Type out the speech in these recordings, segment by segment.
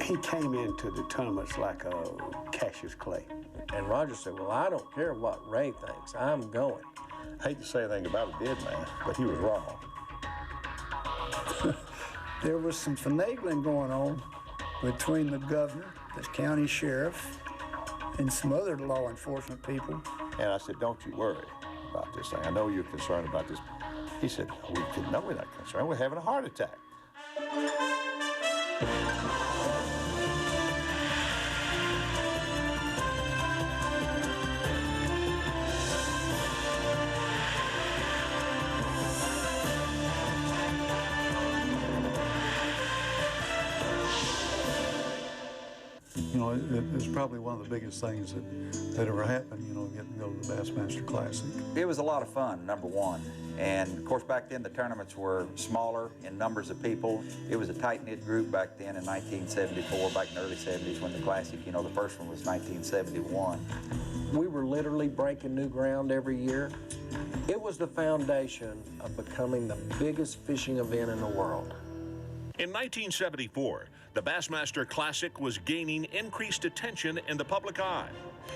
He came into the tournaments like a Cassius Clay. And Roger said, well, I don't care what Ray thinks, I'm going. I hate to say anything about a dead man, but he was wrong. There was some finagling going on between the governor, the county sheriff, and some other law enforcement people. And I said, don't you worry about this thing. I know you're concerned about this. He said, no, we're not concerned. We're having a heart attack. You know, it was probably one of the biggest things that ever happened, you know, getting to go to the Bassmaster Classic. It was a lot of fun, number one. And of course, back then the tournaments were smaller in numbers of people. It was a tight-knit group back then in 1974, back in the early 70s when the Classic, you know, the first one was 1971. We were literally breaking new ground every year. It was the foundation of becoming the biggest fishing event in the world. In 1974, the Bassmaster Classic was gaining increased attention in the public eye.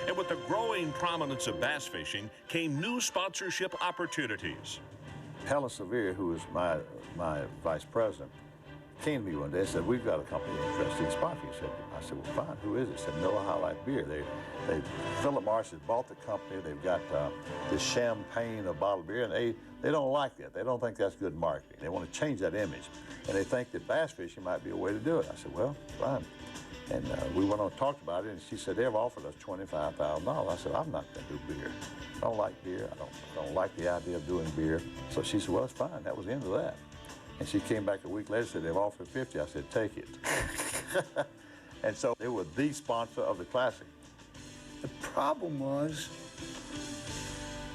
And with the growing prominence of bass fishing came new sponsorship opportunities. Helen Sevier, who was my vice president, came to me one day and said, we've got a company interested in sponsoring. I said, well, fine, who is it? He said, Miller High Life Beer. Philip Morris has bought the company. They've got this champagne of bottled beer, and they don't like that. They don't think that's good marketing. They want to change that image. And they think that bass fishing might be a way to do it. I said, well, fine. And we went on and talked about it, and she said, they've offered us $25,000. I said, I'm not going to do beer. I don't like beer. I don't like the idea of doing beer. So she said, well, it's fine. That was the end of that. And she came back a week later and said, they've offered 50. I said, take it. And so they were the sponsor of the Classic. The problem was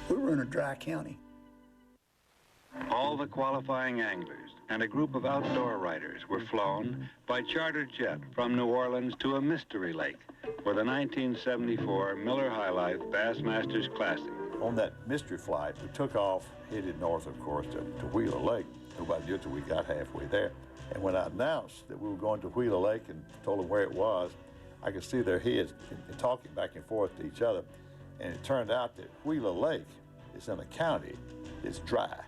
we were in a dry county. All the qualifying anglers and a group of outdoor riders were flown by charter jet from New Orleans to a mystery lake for the 1974 Miller High Life Bassmasters Classic. On that mystery flight, we took off, headed north, of course, to Wheeler Lake. Nobody knew till we got halfway there. And when I announced that we were going to Wheeler Lake and told them where it was, I could see their heads talking back and forth to each other. And it turned out that Wheeler Lake is in a county that's dry.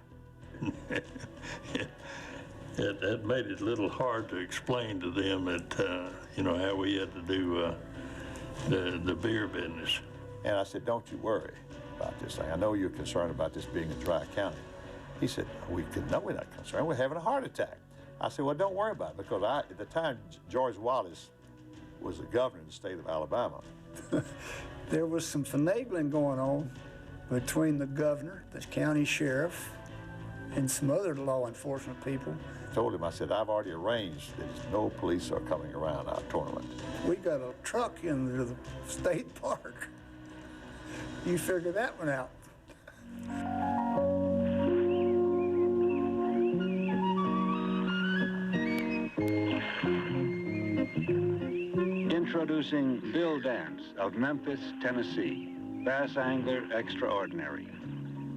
That made it a little hard to explain to them that, you know, how we had to do the beer business. And I said, don't you worry about this thing. I know you're concerned about this being a dry county. He said, no, we're not concerned. We're having a heart attack. I said, well, don't worry about it, because at the time, George Wallace was the governor of the state of Alabama. There was some finagling going on between the governor, the county sheriff, and some other law enforcement people. I told him, I said, I've already arranged that no police are coming around our tournament. We got a truck into the state park. You figure that one out. Introducing Bill Dance of Memphis, Tennessee, bass angler extraordinary.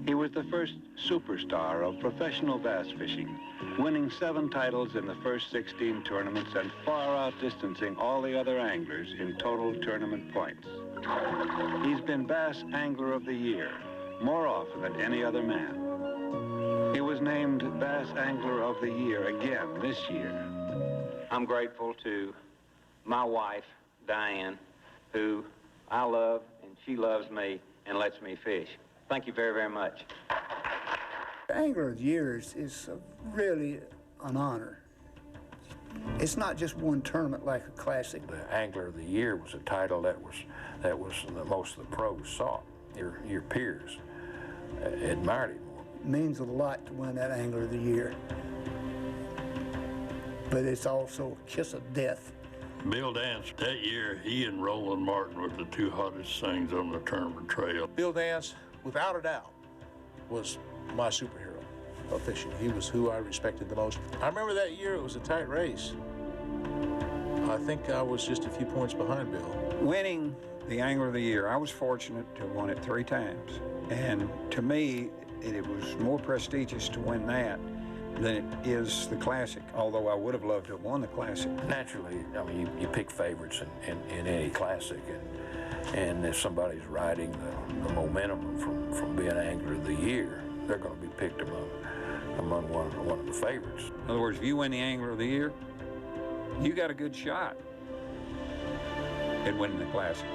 He was the first superstar of professional bass fishing, winning 7 titles in the first 16 tournaments and far outdistancing all the other anglers in total tournament points. He's been Bass Angler of the Year more often than any other man. He was named Bass Angler of the Year again this year. I'm grateful to my wife, Diane, who I love, and she loves me and lets me fish. Thank you very, very much. Angler of the Year is really an honor. It's not just one tournament like a Classic. The Angler of the Year was a title that was the most of the pros sought. Your peers admired it more. It means a lot to win that Angler of the Year. But it's also a kiss of death. Bill Dance, that year, he and Roland Martin were the 2 hottest things on the tournament trail. Bill Dance, without a doubt, was my superhero of fishing. He was who I respected the most. I remember that year, it was a tight race. I think I was just a few points behind Bill. Winning the Angler of the Year, I was fortunate to win it 3 times. And to me, it was more prestigious to win that than it is the Classic, although I would have loved to have won the Classic. Naturally, I mean, you pick favorites in any Classic, and if somebody's riding the momentum from being Angler of the Year, they're going to be picked among one of the favorites. In other words, if you win the Angler of the Year, you got a good shot at winning the Classic.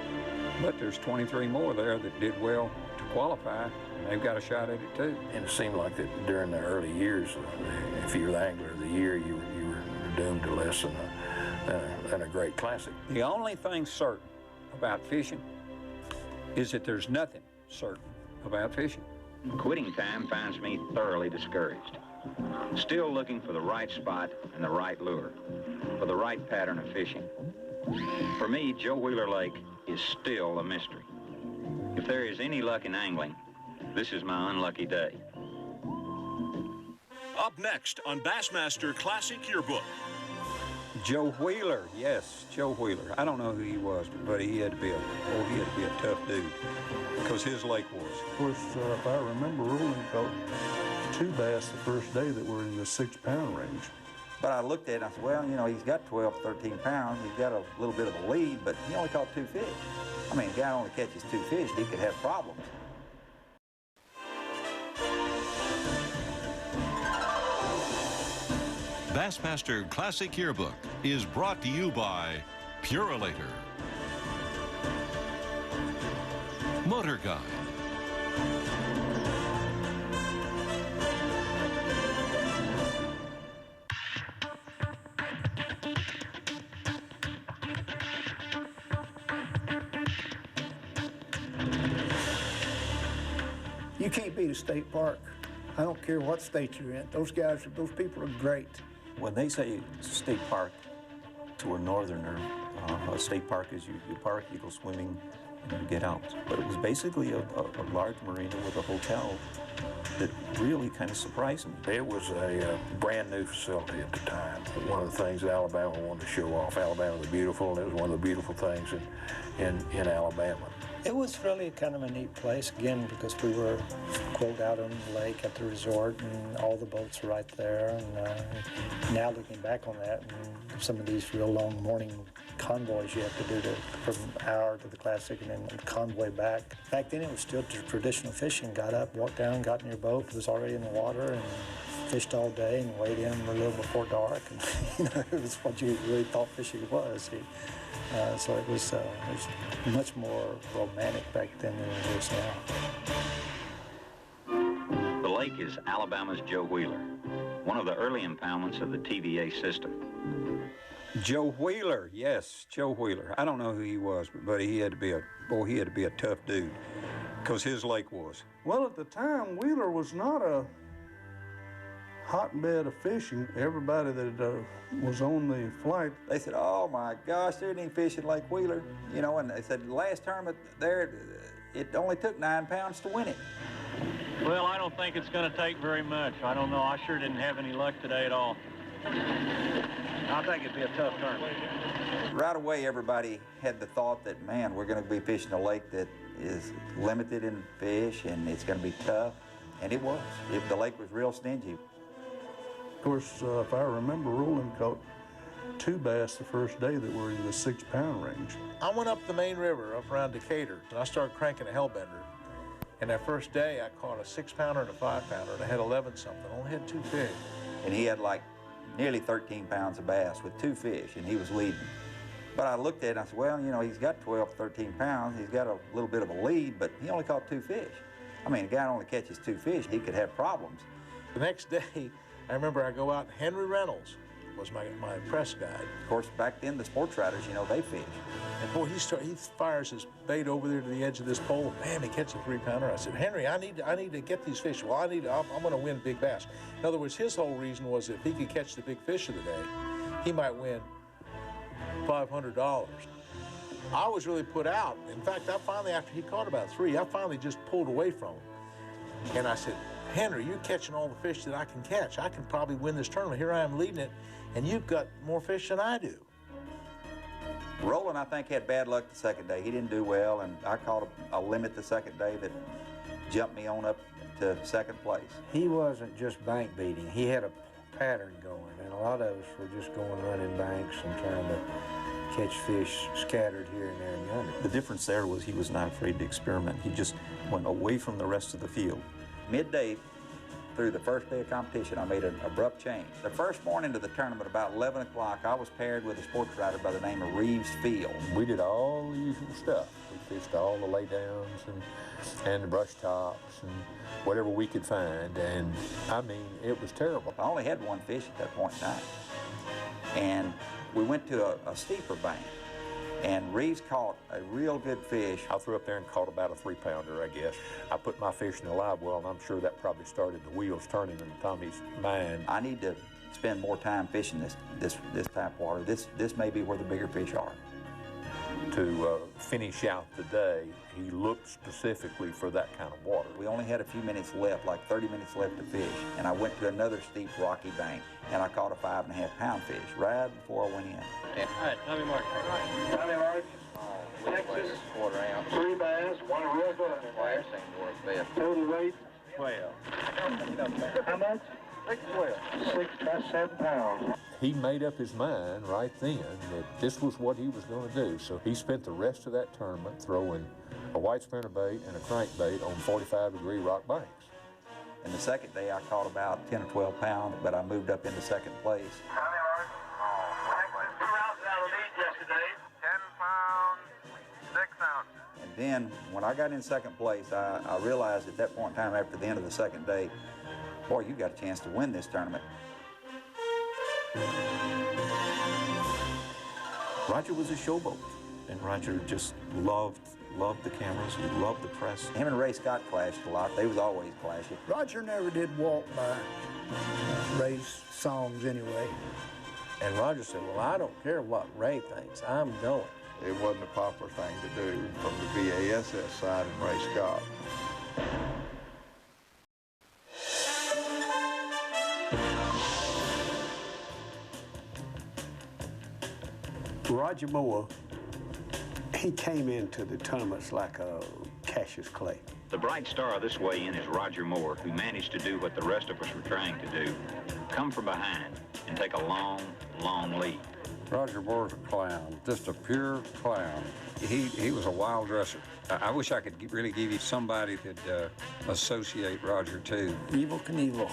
But there's 23 more there that did well to qualify, and they've got a shot at it too. And it seemed like that during the early years, if you were the Angler of the Year, you were doomed to less than a great Classic. The only thing certain about fishing is that there's nothing certain about fishing. Quitting time finds me thoroughly discouraged. Still looking for the right spot and the right lure, for the right pattern of fishing. For me, Joe Wheeler Lake is still a mystery. If there is any luck in angling, this is my unlucky day. Up next on Bassmaster Classic Yearbook. Joe Wheeler, yes, Joe Wheeler. I don't know who he was, but he had to be a tough dude, because his lake was. Of course, if I remember, Roland caught 2 bass the first day that were in the 6-pound range. But I looked at it and I said, well, you know, he's got 12, 13 pounds. He's got a little bit of a lead, but he only caught 2 fish. I mean, a guy only catches 2 fish, he could have problems. Bassmaster Classic Yearbook is brought to you by Purolator, MotorGuide, You can't beat a state park. I don't care what state you're in. Those people are great. When they say state park to a northerner, a state park is you park, you go swimming, and you get out. But it was basically a large marina with a hotel that really kind of surprised me. It was a brand new facility at the time. One of the things that Alabama wanted to show off. Alabama was beautiful, and it was one of the beautiful things in Alabama. It was really kind of a neat place, again, because we were, quote, out on the lake at the resort, and all the boats were right there. And now looking back on that, and some of these real long morning convoys you have to do from hour to the Classic and then the convoy back. Back then it was still traditional fishing. Got up, walked down, got in your boat, was already in the water, and fished all day and weighed in a little before dark. And you know, it was what you really thought fishing was. So it was much more romantic back then than it is now. The lake is Alabama's Joe Wheeler, one of the early impoundments of the TVA system. Joe Wheeler, yes, Joe Wheeler. I don't know who he was, but he had to be a tough dude, because his lake was. Well, at the time, Wheeler was not a hotbed of fishing. Everybody that was on the flight, they said, oh my gosh, there ain't any fishing Lake Wheeler. You know, and they said the last tournament there, it only took 9 pounds to win it. Well, I don't think it's going to take very much. I don't know. I sure didn't have any luck today at all. I think it'd be a tough tournament. Right away, everybody had the thought that, man, we're going to be fishing a lake that is limited in fish and it's going to be tough. And it was. The lake was real stingy. Of course, if I remember, Roland caught 2 bass the first day that were in the 6-pound range. I went up the main river, up around Decatur, and I started cranking a hellbender. And that first day, I caught a 6-pounder and a 5-pounder, and I had 11-something. I only had 2 fish. And he had like nearly 13 pounds of bass with 2 fish, and he was leading. But I looked at it and I said, well, you know, he's got 12, 13 pounds. He's got a little bit of a lead, but he only caught 2 fish. I mean, a guy only catches 2 fish, he could have problems. The next day, I remember I go out, and Henry Reynolds was my press guide. Of course, back then, the sports riders, you know, they fish. And boy, he fires his bait over there to the edge of this pole. Man, he catches a 3-pounder. I said, Henry, I need to get these fish. Well, I'm going to win big bass. In other words, his whole reason was if he could catch the big fish of the day, he might win $500. I was really put out. In fact, I finally, after he caught about 3, I finally just pulled away from him. And I said, Henry, you're catching all the fish that I can catch. I can probably win this tournament. Here I am leading it, and you've got more fish than I do. Roland, I think, had bad luck the second day. He didn't do well, and I caught a limit the second day that jumped me on up to second place. He wasn't just bank beating. He had a pattern going, and a lot of us were just going running banks and trying to catch fish scattered here and there and yonder. The difference there was he was not afraid to experiment. He just went away from the rest of the field. Midday through the first day of competition, I made an abrupt change. The first morning of the tournament, about 11 o'clock, I was paired with a sports writer by the name of Reeves Field. We did all the usual stuff. We fished all the laydowns and the brush tops and whatever we could find, and I mean, it was terrible. I only had one fish at that point in time. And we went to a steeper bank, and Reeves caught a real good fish. I threw up there and caught about a 3-pounder, I guess. I put my fish in the live well, and I'm sure that probably started the wheels turning in Tommy's mind. I need to spend more time fishing this type of water. This may be where the bigger fish are. To finish out the day, he looked specifically for that kind of water. We only had a few minutes left, like 30 minutes left to fish, and I went to another steep rocky bank, and I caught a 5.5-pound fish right before I went in. All right, Tommy Mark. Tommy Mark, Texas, 1/4 ounce. 3 bass, 1 real good one. Total weight? 12. How much? 6/12. 6, that's 7 pounds. He made up his mind right then that this was what he was going to do. So he spent the rest of that tournament throwing a white spinnerbait and a crankbait on 45-degree rock banks. And the second day, I caught about 10 or 12 pounds, but I moved up into second place. Tommy Mark, 2 ounces out of lead yesterday. 10 pounds, 6 ounces. And then, when I got in second place, I realized at that point in time, after the end of the second day, boy, you got a chance to win this tournament. Roger was a showboat, and Roger just loved the cameras. He loved the press. Him and Ray Scott clashed a lot. They was always clashing. Roger never did walk by Ray's songs anyway. And Roger said, well, I don't care what Ray thinks, I'm going. It wasn't a popular thing to do from the BASS side and Ray Scott. Roger Moore, he came into the tournaments like a Cassius Clay. The bright star of this weigh-in is Roger Moore, who managed to do what the rest of us were trying to do, come from behind and take a long, long lead. Roger Moore's a clown, just a pure clown. He was a wild dresser. I wish I could really give you somebody that associate Roger to. Evel Knievel,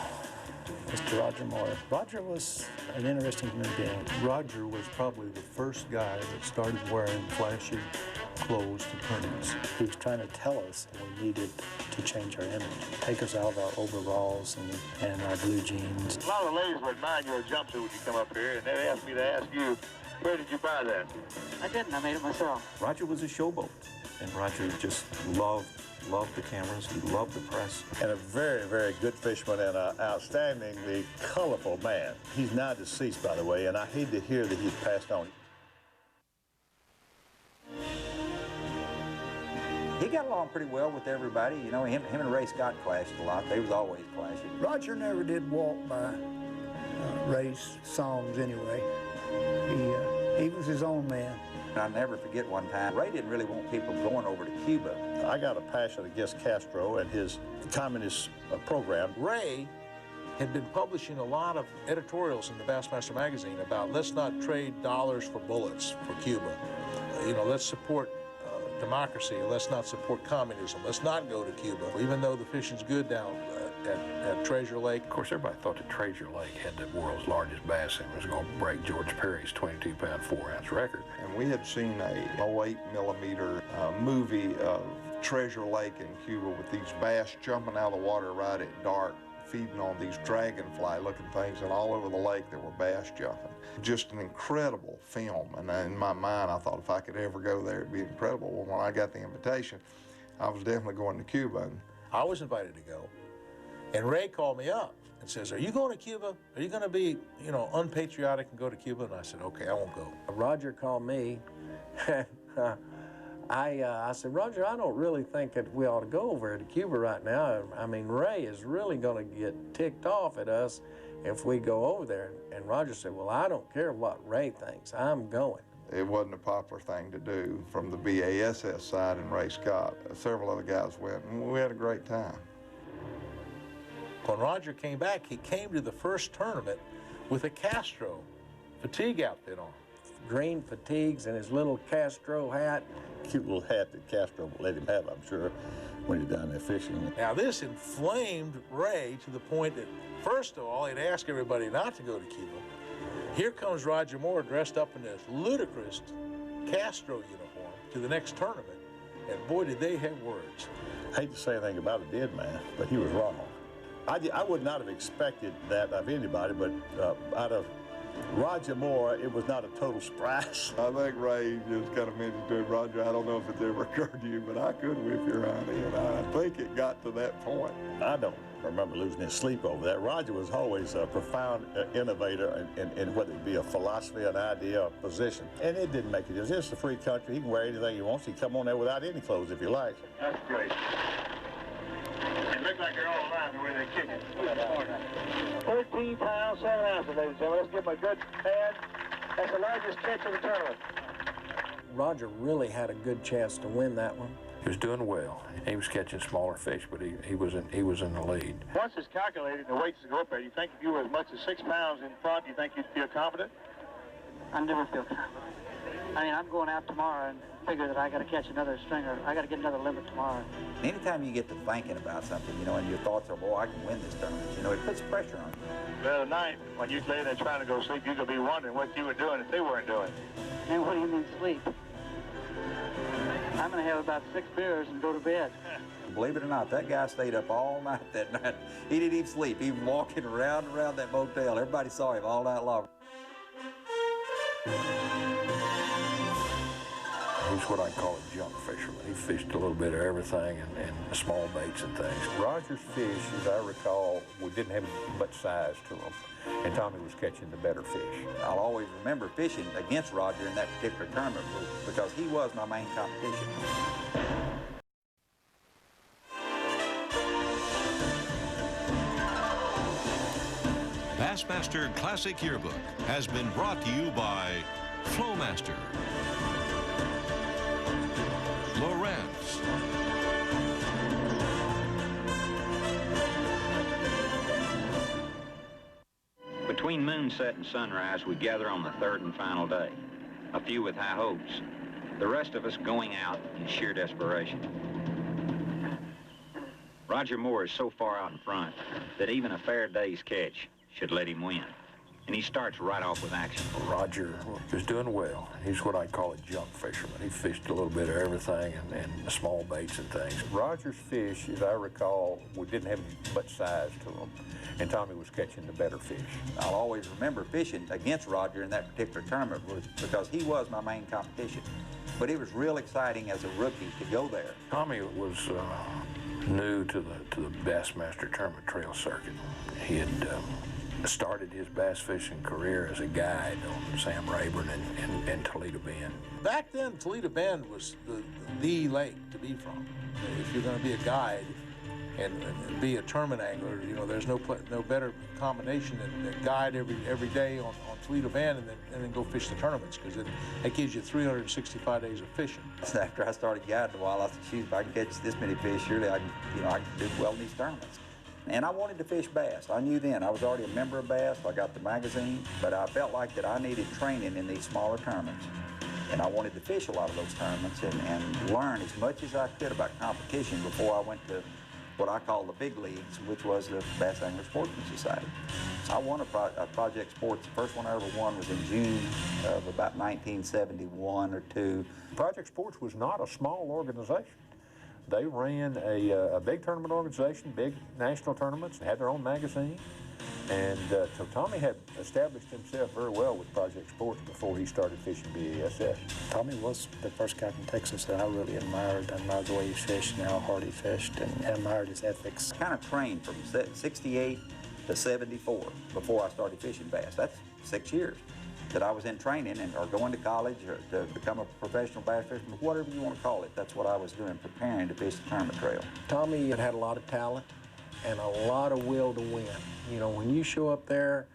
Mr. Roger Moore. Roger was an interesting human being. Roger was probably the first guy that started wearing flashy clothes to tournaments. He was trying to tell us that we needed to change our image, take us out of our overalls and our blue jeans. A lot of ladies would admire your jumpsuit when you come up here, and they asked me to ask you, where did you buy that? I didn't. I made it myself. Roger was a showboat, and Roger just loved the cameras. He loved the press. And a very, very good fisherman and an outstandingly colorful man. He's now deceased, by the way, and I hate to hear that he's passed on. He got along pretty well with everybody. You know, him and Ray Scott clashed a lot. They was always clashing. Roger never did walk by Ray's songs anyway. He was his own man. I'll never forget one time, Ray didn't really want people going over to Cuba. I got a passion against Castro and his communist program. Ray had been publishing a lot of editorials in the Bassmaster magazine about let's not trade dollars for bullets for Cuba. You know, let's support democracy, let's not support communism, let's not go to Cuba. Even though the fishing's good down at Treasure Lake. Of course, everybody thought that Treasure Lake had the world's largest bass and was going to break George Perry's 22-pound, 4-ounce record. And we had seen a 08mm movie of Treasure Lake in Cuba with these bass jumping out of the water right at dark, feeding on these dragonfly-looking things, and all over the lake there were bass jumping. Just an incredible film, and in my mind I thought if I could ever go there it'd be incredible. Well, when I got the invitation, I was definitely going to Cuba. And I was invited to go, and Ray called me up and says, are you going to Cuba? Are you going to be, you know, unpatriotic and go to Cuba? And I said, okay, I won't go. Roger called me. I said, Roger, I don't really think that we ought to go over to Cuba right now. I mean, Ray is really going to get ticked off at us if we go over there. And Roger said, well, I don't care what Ray thinks. I'm going. It wasn't a popular thing to do from the BASS side and Ray Scott. Several other guys went, and we had a great time. When Roger came back, he came to the first tournament with a Castro fatigue outfit on. Green fatigues and his little Castro hat. Cute little hat that Castro let him have, I'm sure, when you're down there fishing. Now this inflamed Ray to the point that, first of all, he'd ask everybody not to go to Cuba. Here comes Roger Moore dressed up in this ludicrous Castro uniform to the next tournament, and boy, did they have words. I hate to say anything about it, did man, but he was wrong. I would not have expected that of anybody, but out of Roger Moore, it was not a total surprise. I think Ray just kind of mentioned to him, Roger, I don't know if it's ever occurred to you, but I could whip your honey, and I think it got to that point. I don't remember losing his sleep over that. Roger was always a profound innovator in whether it be a philosophy, an idea, a position. And it didn't make it. It's just a free country. He can wear anything he wants. He can come on there without any clothes if he likes. That's great. It looked like they're all alive the way they kick it. 13 pounds, 7 ounces, ladies and gentlemen. Let's give him a good hand. That's the largest catch of the tournament. Roger really had a good chance to win that one. He was doing well. He was catching smaller fish, but he was in the lead. Once it's calculated, the weights go up there. You think if you were as much as 6 pounds in front, you think you'd feel confident? I never feel confident. I mean, I'm going out tomorrow and figure that I got to catch another stringer. I got to get another limit tomorrow. Anytime you get to thinking about something, you know, and your thoughts are, boy, I can win this tournament, you know, it puts pressure on you. Well, tonight, when you lay there trying to go sleep, you could be wondering what you were doing if they weren't doing. And what do you mean sleep? I'm going to have about 6 beers and go to bed. Believe it or not, that guy stayed up all night that night. He didn't even sleep. He was walking around and around that motel. Everybody saw him all night long. He's what I call a junk fisherman. He fished a little bit of everything and small baits and things. Roger's fish, as I recall, we didn't have much size to them, and Tommy was catching the better fish. I'll always remember fishing against Roger in that particular tournament because he was my main competition. Bassmaster Classic Yearbook has been brought to you by FLOWMASTER, Lowrance, Between moonset and sunrise, we gather on the third and final day. A few with high hopes, the rest of us going out in sheer desperation. Roger Moore is so far out in front that even a fair day's catch should let him win. And he starts right off with action. Roger was doing well. He's what I call a junk fisherman. He fished a little bit of everything and small baits and things. Roger's fish, as I recall, we didn't have much size to them, and Tommy was catching the better fish. I'll always remember fishing against Roger in that particular tournament because he was my main competition. But it was real exciting as a rookie to go there. Tommy was new to the Bassmaster tournament trail circuit. He had started his bass fishing career as a guide on Sam Rayburn and Toledo Bend. Back then, Toledo Bend was the lake to be from. If you're going to be a guide and be a tournament angler, you know, there's no better combination than guide every day on Toledo Bend and then go fish the tournaments, because that gives you 365 days of fishing. After I started guiding a while, I said, shoot, if I can catch this many fish, surely I can do well in these tournaments. And I wanted to fish bass. I knew then. I was already a member of Bass. I got the magazine, but I felt like that I needed training in these smaller tournaments. And I wanted to fish a lot of those tournaments and learn as much as I could about competition before I went to what I call the big leagues, which was the Bass Angler Sportsman Society. I won a Project Sports. The first one I ever won was in June of about 1971 or 2. Project Sports was not a small organization. They ran a big tournament organization, big national tournaments, had their own magazine. And so Tommy had established himself very well with Project Sports before he started fishing BASS. Tommy was the first guy from Texas that I really admired. I admired the way he fished and how hard he fished, and admired his ethics. I kind of trained from 68 to 74 before I started fishing bass. That's 6 years that I was in training or going to college or to become a professional bass fisherman, whatever you want to call it. That's what I was doing, preparing to fish the tournament trail. Tommy had a lot of talent and a lot of will to win. You know, when you show up there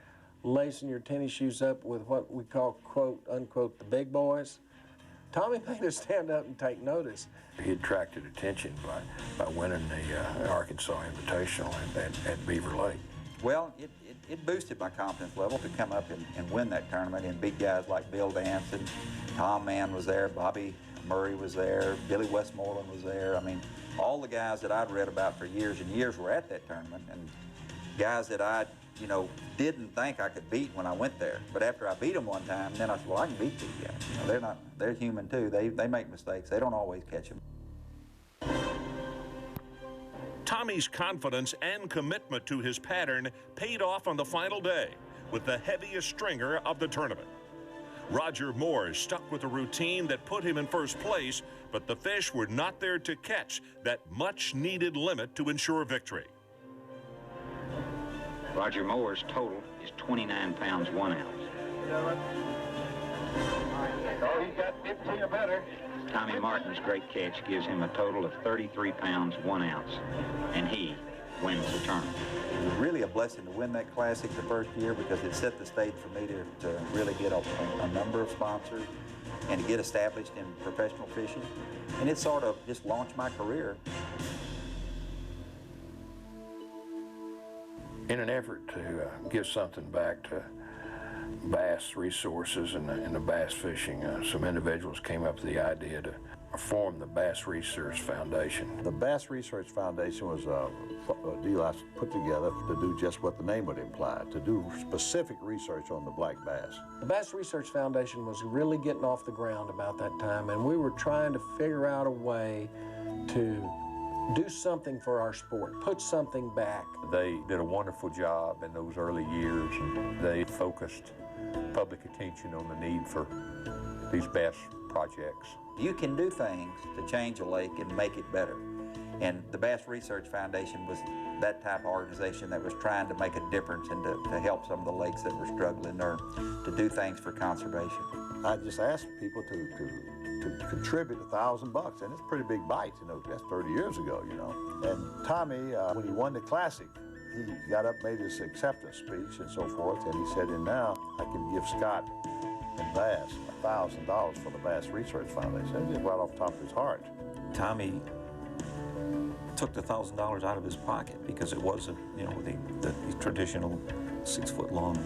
lacing your tennis shoes up with what we call, quote, unquote, the big boys, Tommy made us stand up and take notice. He attracted attention by winning the Arkansas Invitational at Beaver Lake. Well, it boosted my confidence level to come up and win that tournament and beat guys like Bill Danson, Tom Mann was there, Bobby Murray was there, Billy Westmoreland was there. I mean, all the guys that I'd read about for years and years were at that tournament, and guys that I, didn't think I could beat when I went there. But after I beat them one time, then I said, well, I can beat these guys. They're human too. They make mistakes. They don't always catch them. Tommy's confidence and commitment to his pattern paid off on the final day with the heaviest stringer of the tournament. Roger Moore stuck with a routine that put him in first place, but the fish were not there to catch that much-needed limit to ensure victory. Roger Moore's total is 29 pounds 1 ounce. Oh, he's got 15 or better. Tommy Martin's great catch gives him a total of 33 pounds 1 ounce, and he wins the tournament. It was really a blessing to win that Classic the first year because it set the stage for me to really get a number of sponsors and to get established in professional fishing. And it sort of just launched my career. In an effort to give something back to bass resources and the bass fishing, some individuals came up with the idea to form the Bass Research Foundation. The Bass Research Foundation was a deal I put together to do just what the name would imply, to do specific research on the black bass. The Bass Research Foundation was really getting off the ground about that time, and we were trying to figure out a way to do something for our sport, put something back. They did a wonderful job in those early years, and they focused public attention on the need for these bass projects. You can do things to change a lake and make it better. And the Bass Research Foundation was that type of organization that was trying to make a difference and to help some of the lakes that were struggling or to do things for conservation. I just asked people to contribute $1,000, and it's a pretty big bite, that's 30 years ago, And Tommy, when he won the Classic, he got up, made his acceptance speech and so forth, and he said, and now I can give Scott and Bass $1,000 for the Bass Research Foundation. That just right off the top of his heart. Tommy took the $1,000 out of his pocket because it was, the traditional 6-foot-long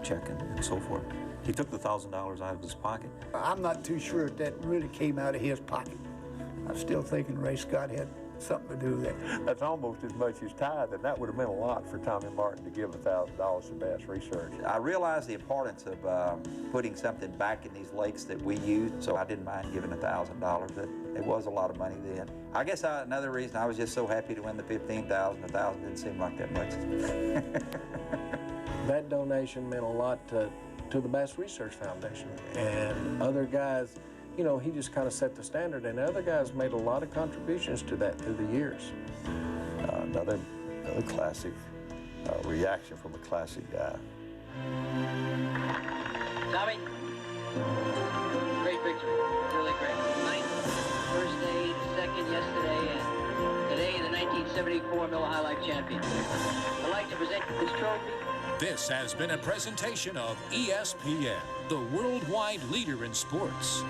check and so forth. He took the $1,000 out of his pocket. I'm not too sure if that really came out of his pocket. I'm still thinking Ray Scott had something to do with that. That's almost as much as tithe, and that would have meant a lot for Tommy Martin to give $1,000 to Bass Research. I realized the importance of putting something back in these lakes that we use, so I didn't mind giving $1,000, but it was a lot of money then. I guess another reason I was just so happy to win the $15,000. $1,000 didn't seem like that much. That donation meant a lot to the Bass Research Foundation, and other guys, he just kind of set the standard, and other guys made a lot of contributions to that through the years. Another classic reaction from a classic guy. Tommy, great victory, really great. Ninth, first day, second yesterday, and today the 1974 Miller High Life champion. I'd like to present this trophy. This has been a presentation of ESPN, the worldwide leader in sports.